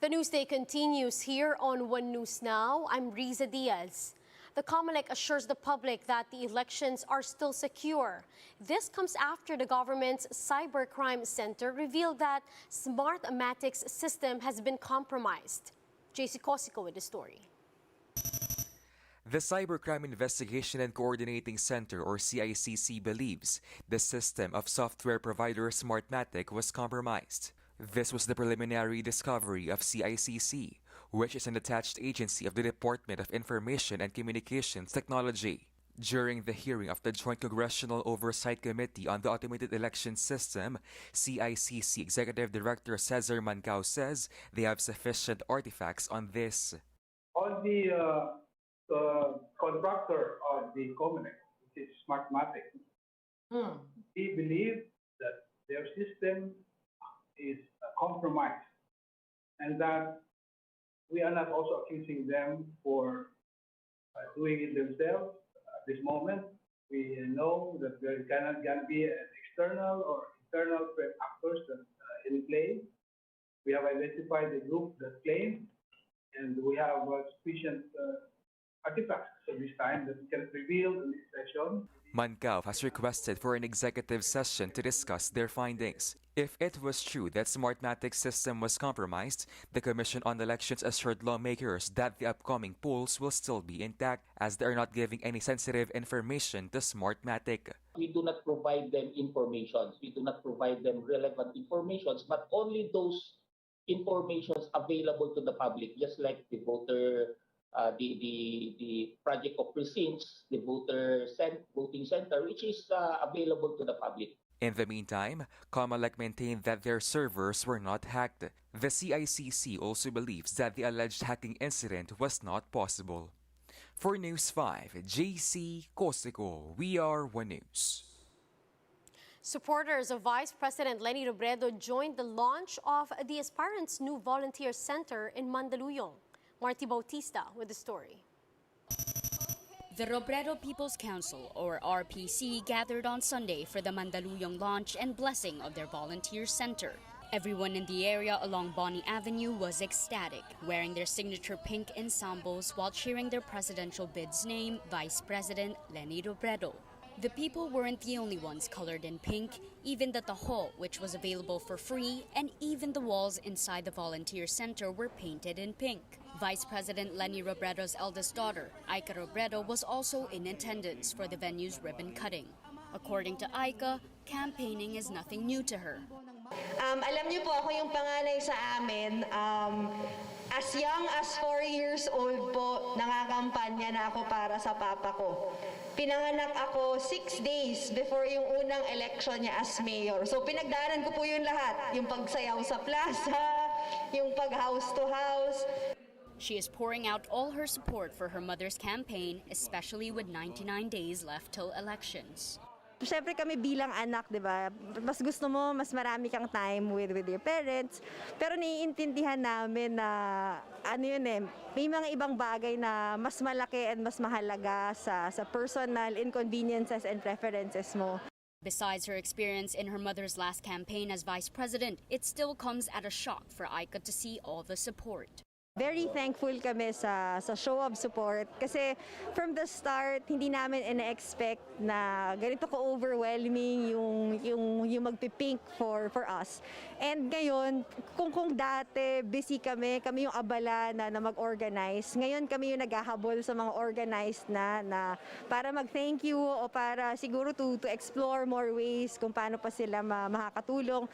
The newsday continues here on One News Now. I'm Riza Diaz. The COMELEC assures the public that the elections are still secure. This comes after the government's Cybercrime Center revealed that Smartmatic's system has been compromised. JC Cosico with the story. The Cybercrime Investigation and Coordinating Center, or CICC, believes the system of software provider Smartmatic was compromised. This was the preliminary discovery of CICC, which is an attached agency of the Department of Information and Communications Technology. During the hearing of the Joint Congressional Oversight Committee on the Automated Election System, CICC Executive Director Cesar Mancao says they have sufficient artifacts on this. On the contractor of the COMELEC, which is Smartmatic, we believe that their system is compromised and that we are not also accusing them for doing it themselves. At this moment, we know that there cannot be an external or internal threat actors that in play. We have identified the group that claimed, and we have sufficient artifacts at this time that we can reveal in this session. Mancao has requested for an executive session to discuss their findings. If it was true that Smartmatic's system was compromised, the Commission on Elections assured lawmakers that the upcoming polls will still be intact as they are not giving any sensitive information to Smartmatic. We do not provide them information. We do not provide them relevant information, but only those informations available to the public, just like the voter the project of precincts, the voting center, which is available to the public. In the meantime, COMELEC maintained that their servers were not hacked. The CICC also believes that the alleged hacking incident was not possible. For News 5, JC Cosico, we are One News. Supporters of Vice President Leni Robredo joined the launch of the aspirants' new volunteer center in Mandaluyong. Marty Bautista with the story. The Robredo People's Council, or RPC, gathered on Sunday for the Mandaluyong launch and blessing of their volunteer center. Everyone in the area along Bonnie Avenue was ecstatic, wearing their signature pink ensembles while cheering their presidential bid's name, Vice President Leni Robredo. The people weren't the only ones colored in pink, even the hall, which was available for free, and even the walls inside the volunteer center were painted in pink. Vice President Leni Robredo's eldest daughter, AIKA Robredo, was also in attendance for the venue's ribbon cutting. According to AIKA, campaigning is nothing new to her. Alam niyo po, ako yung panganay sa amin. As young as 4 years old po, nakakampanya na ako para sa papa ko. Pinanganak ako 6 days before yung unang election niya as mayor. So pinagdaanan ko po yun lahat. Yung pagsayaw sa plaza, yung pag house to house. She is pouring out all her support for her mother's campaign, especially with 99 days left till elections. Siyempre kami bilang anak, di ba? Mas gusto mo, mas marami kang time with your parents. Pero naiintindihan namin na, may mga ibang bagay na mas malaki and mas mahalaga sa personal inconveniences and preferences mo. Besides her experience in her mother's last campaign as vice president, it still comes at a shock for AIKA to see all the support. Very thankful kami sa show of support kasi from the start hindi namin ina-expect na ganito ka-overwhelming yung magpipink for us. And ngayon, kung dati busy kami yung abala na mag-organize, ngayon kami yung naghahabol sa mga organized na para mag-thank you o para siguro to explore more ways kung paano pa sila makakatulong.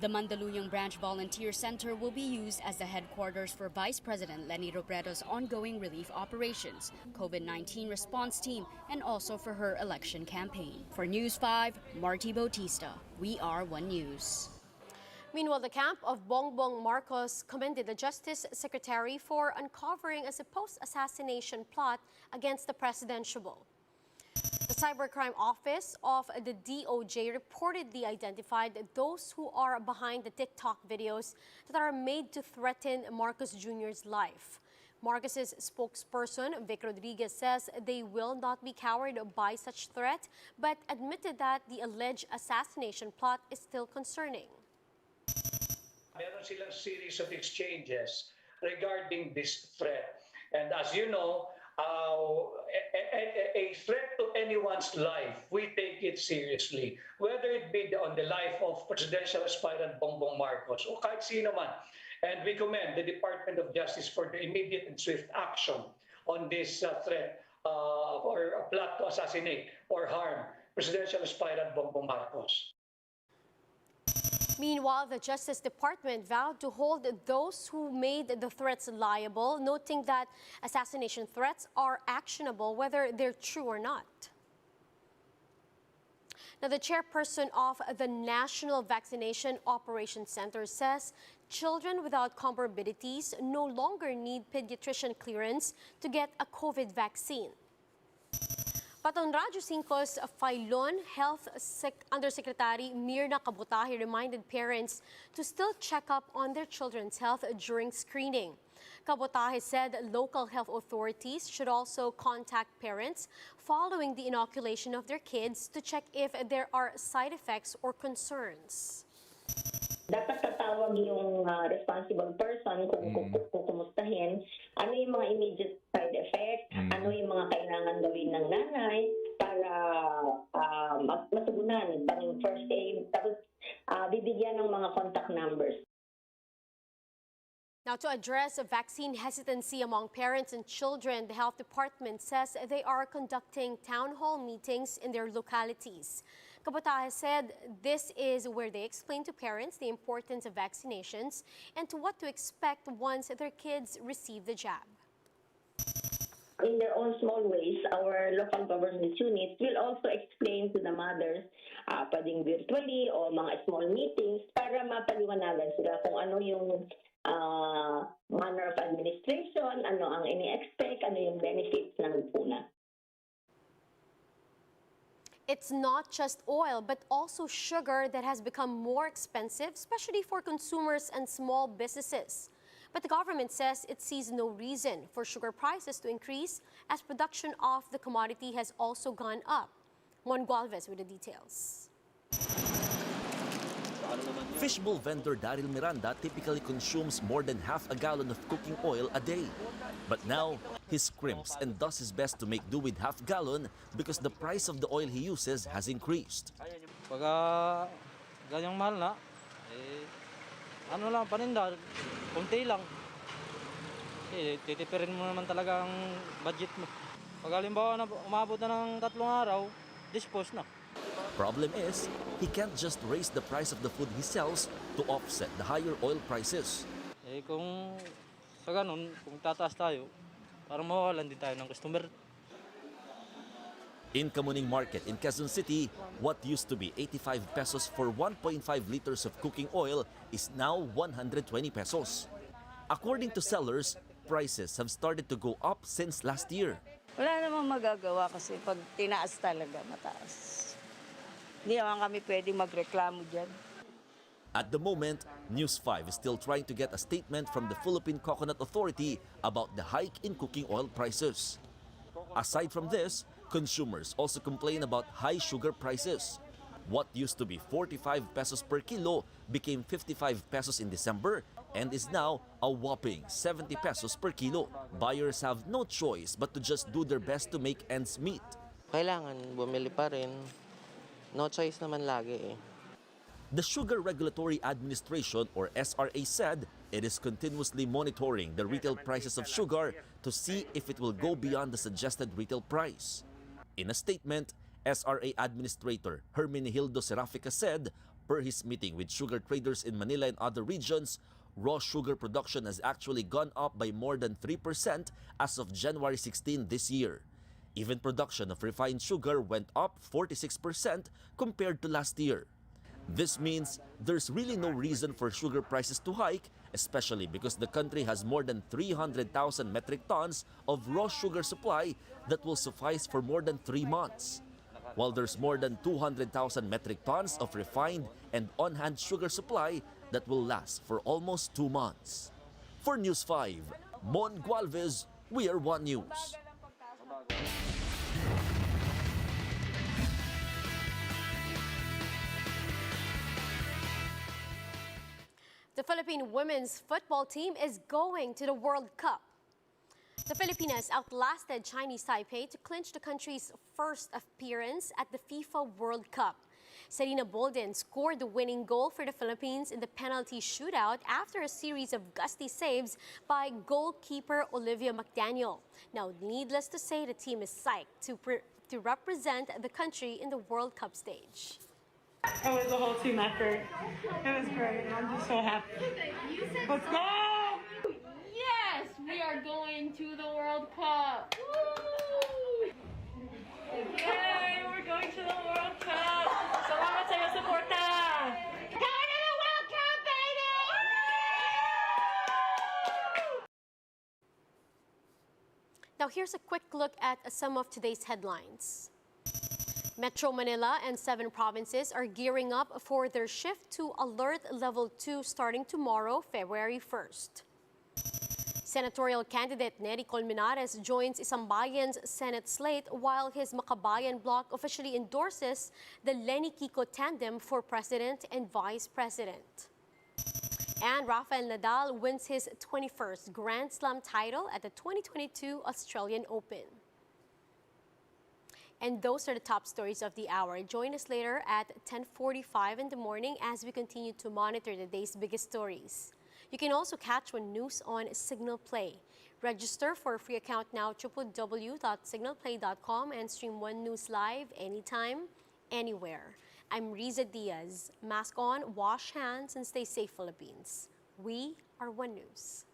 The Mandaluyong Branch Volunteer Center will be used as the headquarters for Vice President Leni Robredo's ongoing relief operations, COVID-19 response team, and also for her election campaign. For News 5, Marty Bautista, we are One News. Meanwhile, the camp of Bongbong Marcos commended the Justice Secretary for uncovering a supposed assassination plot against the presidential. The Cybercrime Office of the DOJ reportedly identified those who are behind the TikTok videos that are made to threaten Marcos Jr.'s life. Marcos's spokesperson, Vic Rodriguez, says they will not be cowed by such threat, but admitted that the alleged assassination plot is still concerning. Meron silang series of exchanges regarding this threat. And as you know, a threat to anyone's life, we take it seriously. Whether it be on the life of presidential aspirant Bongbong Marcos o kahit sino man. And we commend the Department of Justice for the immediate and swift action on this threat or a plot to assassinate or harm presidential aspirant Bongbong Marcos. Meanwhile, the Justice Department vowed to hold those who made the threats liable, noting that assassination threats are actionable whether they're true or not. Now, the chairperson of the National Vaccination Operations Center says children without comorbidities no longer need pediatrician clearance to get a COVID vaccine. But on Radyo 5's Failon, Health Undersecretary Mirna Kabutahi reminded parents to still check up on their children's health during screening. Kabutahi said local health authorities should also contact parents following the inoculation of their kids to check if there are side effects or concerns. Dapat tatawag yung responsible person kung kukumustahin, ano yung mga immediate side effects, ano yung mga kailangan gawin ng nanay para matugunan, pang first aid, tapos bibigyan ng mga contact numbers. Now, to address vaccine hesitancy among parents and children, the health department says they are conducting town hall meetings in their localities. Kabutahe said this is where they explain to parents the importance of vaccinations and to what to expect once their kids receive the jab. In their own small ways, our local government units will also explain to the mothers, pwedeng virtually o mga small meetings para mapaliwanagan sila kung ano yung manner of administration, ano ang ini-expect, ano yung benefits ng puna. It's not just oil, but also sugar that has become more expensive, especially for consumers and small businesses. But the government says it sees no reason for sugar prices to increase as production of the commodity has also gone up. Mon Gualvez with the details. Fishbowl vendor Daryl Miranda typically consumes more than half a gallon of cooking oil a day. But now, he scrimps and does his best to make do with half gallon because the price of the oil he uses has increased. Pagka ganyang mahal na, ano lang, paninda, kunti lang. Titipirin mo naman talaga ang budget mo. Pag halimbawa na umabot na ng 3 araw, dispose na. Problem is, he can't just raise the price of the food he sells to offset the higher oil prices. Kung sa ganun, kung tataas tayo, parang mawawalan din tayo ng customer. In Kamuning Market in Quezon City, what used to be 85 pesos for 1.5 liters of cooking oil is now 120 pesos. According to sellers, prices have started to go up since last year. Wala namang magagawa kasi pag tinaas talaga, mataas. Hindi naman kami pwedeng magreklamo dyan. At the moment, News 5 is still trying to get a statement from the Philippine Coconut Authority about the hike in cooking oil prices. Aside from this, consumers also complain about high sugar prices. What used to be 45 pesos per kilo became 55 pesos in December and is now a whopping 70 pesos per kilo. Buyers have no choice but to just do their best to make ends meet. Kailangan bumili pa rin. No choice naman lagi eh. The Sugar Regulatory Administration or SRA said it is continuously monitoring the retail prices of sugar to see if it will go beyond the suggested retail price. In a statement, SRA Administrator Hermenegildo Serafica said, per his meeting with sugar traders in Manila and other regions, raw sugar production has actually gone up by more than 3% as of January 16 this year. Even production of refined sugar went up 46% compared to last year. This means there's really no reason for sugar prices to hike, especially because the country has more than 300,000 metric tons of raw sugar supply that will suffice for more than 3 months. While there's more than 200,000 metric tons of refined and on-hand sugar supply that will last for almost 2 months. For News 5, Mon Gualvez, we are One News. The Philippine women's football team is going to the World Cup. The Filipinas outlasted Chinese Taipei to clinch the country's first appearance at the FIFA World Cup. Serena Bolden scored the winning goal for the Philippines in the penalty shootout after a series of gusty saves by goalkeeper Olivia McDaniel. Now, needless to say, the team is psyched to represent the country in the World Cup stage. It was a whole team effort. It was great. I'm just so happy. Let's go! Yes, we are going to the World Cup. Woo! Yay, we're going to the World Cup. Salamat sa iyo, suporta! Going to the World Cup, baby! Now, here's a quick look at some of today's headlines. Metro Manila and 7 provinces are gearing up for their shift to Alert Level 2 starting tomorrow, February 1st. Senatorial candidate Nery Colmenares joins Isambayan's Senate slate while his Makabayan bloc officially endorses the Lenny Kiko tandem for president and vice president. And Rafael Nadal wins his 21st Grand Slam title at the 2022 Australian Open. And those are the top stories of the hour. Join us later at 10:45 in the morning as we continue to monitor the day's biggest stories. You can also catch One News on Signal Play. Register for a free account now, www.signalplay.com, and stream One News live anytime, anywhere. I'm Riza Diaz. Mask on, wash hands, and stay safe, Philippines. We are One News.